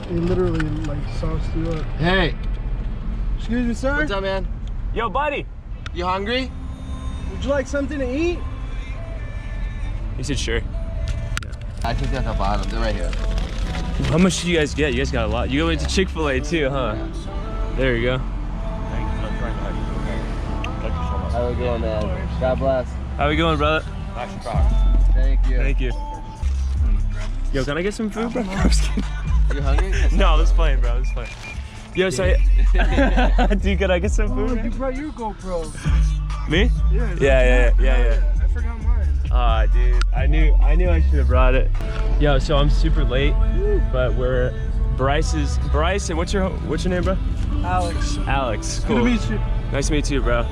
They literally like sauced you up. Hey. Excuse me, sir. What's up, man? Yo, buddy. You hungry? Would you like something to eat? He said sure. I think that's the bottom. They're right here. How much did you guys get? You guys got a lot. You went to Chick Fila too, huh? There you go. How we going, man? God bless. How we going, brother? Nice try. Thank you. Thank you. Yo, can I get some food, bro? I'm just kidding. Are you hungry? No, this playing, bro. This playing. Yo, so dude, can I get some food? You brought your GoPro. Me? Yeah. Yeah. I forgot mine. Ah, dude, I knew I should have brought it. Yo, so I'm super late, but we're Bryce, and what's your name, bro? Alex. Alex. Cool. Good to meet you. Nice to meet you, bro.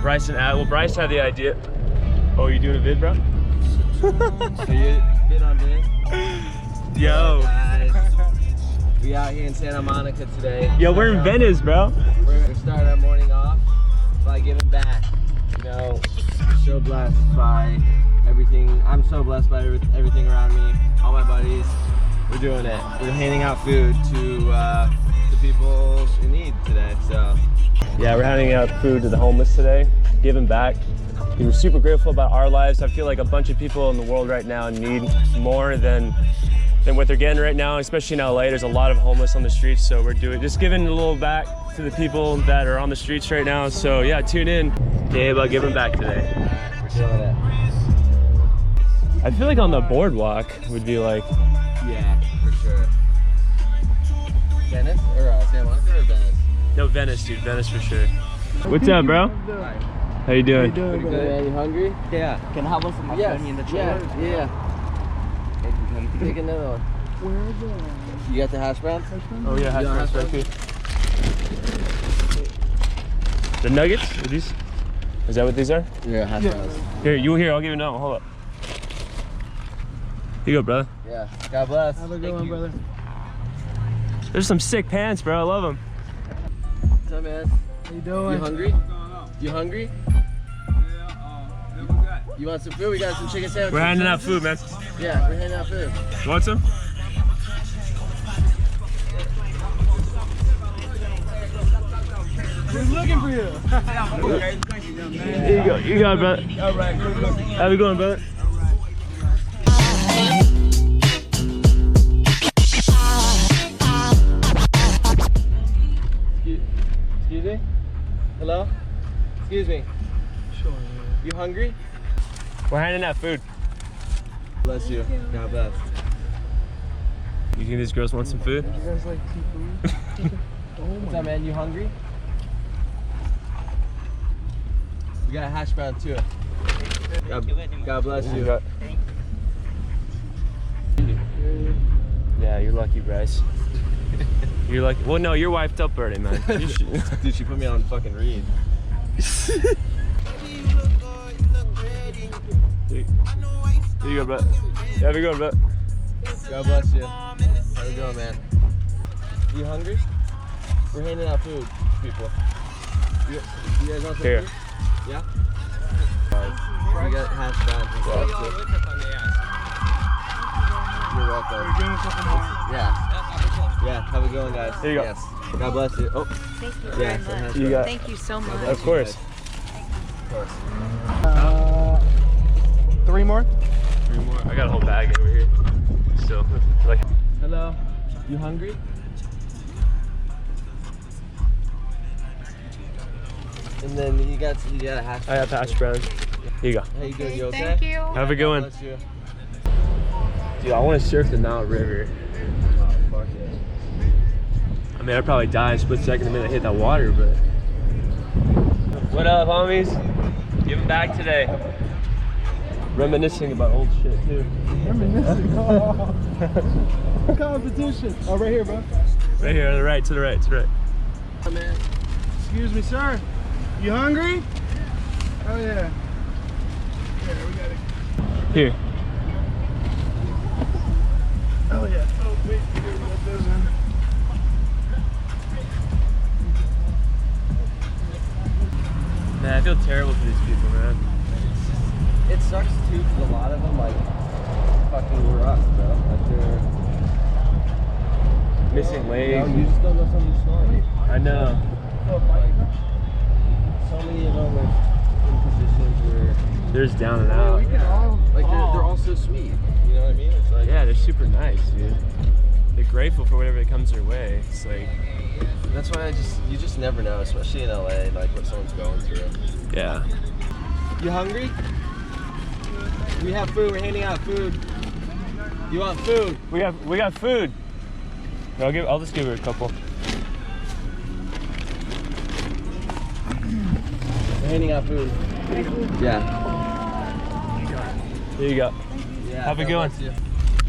Bryce and Alex. Well, Bryce had the idea. Oh, you doing a vid, bro? Are you vid on vid? Yo. Guys. We out here in Santa Monica today. Yo, we're in Venice, bro. We're gonna start our morning off by giving back. You know, so blessed by everything. I'm so blessed by everything around me. All my buddies. We're doing it. We're handing out food to people in need today. So. Yeah, we're handing out food to the homeless today, giving back. We were super grateful about our lives. I feel like a bunch of people in the world right now need more than what they're getting right now, especially in LA. There's a lot of homeless on the streets, so we're just giving a little back to the people that are on the streets right now. So yeah, tune in. Okay, about giving back today. We're doing it. I feel like on the boardwalk would be like. Yeah, for sure. Venice or Santa Monica or Venice? No, Venice, dude. Venice for sure. What's up, bro? Hi. How you doing? Pretty good, man. You hungry? Yeah. Can I have one for my family in the trailer? Yeah. Take another one. Where is it? You got the hash browns? Oh yeah, hash browns too. The nuggets? Are these? Is that what these are? Yeah, hash browns. Here, I'll give you another one. Hold up. Here you go, brother. Yeah. God bless. Have a good one, brother. There's some sick pants, bro. I love them. What's up, man? How you doing? You hungry? You hungry? You want some food? We got some chicken sandwiches. We're handing out food, man. Yeah, we're handing out food. You want some? Who's looking for you? Here you go. You got it, brother. All right, good luck. How we going, brother? Excuse me? Hello? Excuse me. Sure. You hungry? We're handing out food. Bless you. God bless. You think these girls want some food? You guys like seafood? What's up, man? You hungry? We got a hash brown too. God bless you. Yeah, you're lucky, Bryce. You're lucky. Well, no, you're wiped up already, man. You should... Dude, she put me on fucking read. Here you go, bro. Yeah, have a good one, bro. God bless you. How you doing, man? You hungry? We're handing out food to people. You guys want some Here. food? Yeah? We got hash browns and stuff too. You're welcome. Are you doing something else? Yeah. Yeah, have a good one, guys. Here you go. Yes. God bless you. Oh, Thank you yeah, very much. You got. Thank you so much. Of course. Of course. 3 more? 3 more. I got a whole bag over here. Still, like. Hello. You hungry? And then you got a hash brown. I have hash browns. Here you go. How you doing? You okay? Thank you. Have a good one. Bless you. Dude, I want to surf the Nile River. Oh, fuck yeah. I mean, I'd probably die in a split second the minute I hit that water, but. What up, homies? Giving back today. Reminiscing about old shit, too. Reminiscing. Competition. Oh, right here, bro. Right here, to the right, to the right, to the right. Oh, man. Excuse me, sir. You hungry? Oh, yeah. Here, we got it. Here. Oh, yeah. Oh, wait. Here, we got this one. Man, I feel terrible for these people, man. It sucks too, because a lot of them like fucking rough, bro. Like they're missing legs. You just don't know somebody's story. I know. So many of them like in positions where They're just down and out. We can all like fall. they're all so sweet. You know what I mean? It's like Yeah, they're super nice, dude. They're grateful for whatever comes their way. It's like, that's why you just never know, especially in LA, like what someone's going through. yeah. You hungry? We have food. We're handing out food. You want food? We got food. I'll just give her a couple. We're handing out food. Yeah. Here you go. Yeah. Have a God good one. bless you.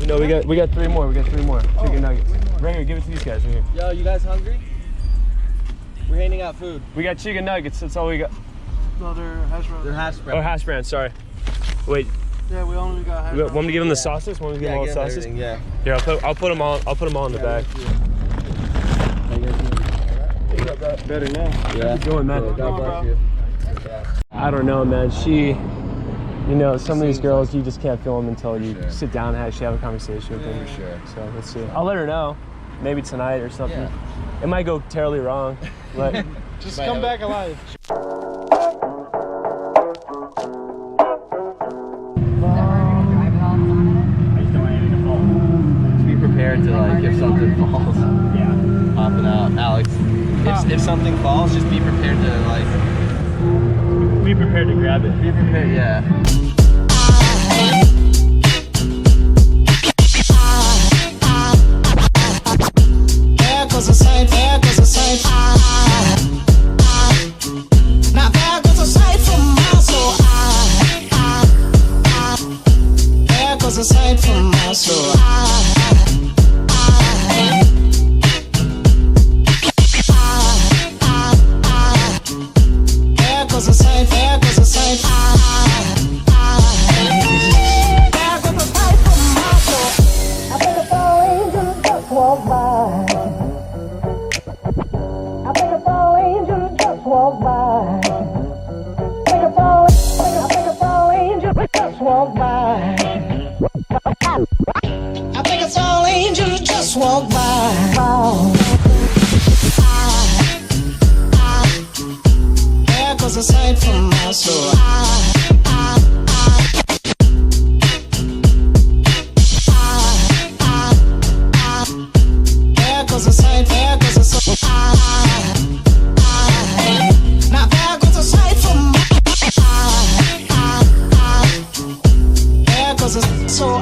No, we got 3 more. We got 3 more chicken nuggets. Right here, give it to these guys right here. Yo, you guys hungry? We're handing out food. We got chicken nuggets. That's all we got. No, they're hash browns. They're hash Oh, browns. hash browns. Sorry. Wait. Yeah, we only got hash browns. Want me to give them the sauces? Want me to give them all the give 'em sauces? everything, yeah. Here, I'll put them all. I'll put them all in the bag. Better now. Yeah. Keep going, man. God bless you. I don't know, man. Some of these girls, you just can't feel them until you sit down and actually have a conversation with them. For sure. So let's see. I'll let her know. Maybe tonight or something. Yeah. It might go terribly wrong, but Just come back alive. Just be prepared to like if something falls. yeah. Popping out, Alex. If something falls, just be prepared to like. Be prepared to grab it. Be prepared, yeah. There goes a sight, there goes a sight. Now there goes a sight from my soul. There goes a sight from my soul. There goes a sight, there goes a sight. There goes a sight from my soul. I think it's all angels just walk by. I think it's all angels just walk by. I think it's all angels just walk by. I think it's all angels just walk by. There goes a sight from my soul. There goes a sight, there goes a sight. Now there goes a sight from my there goes a so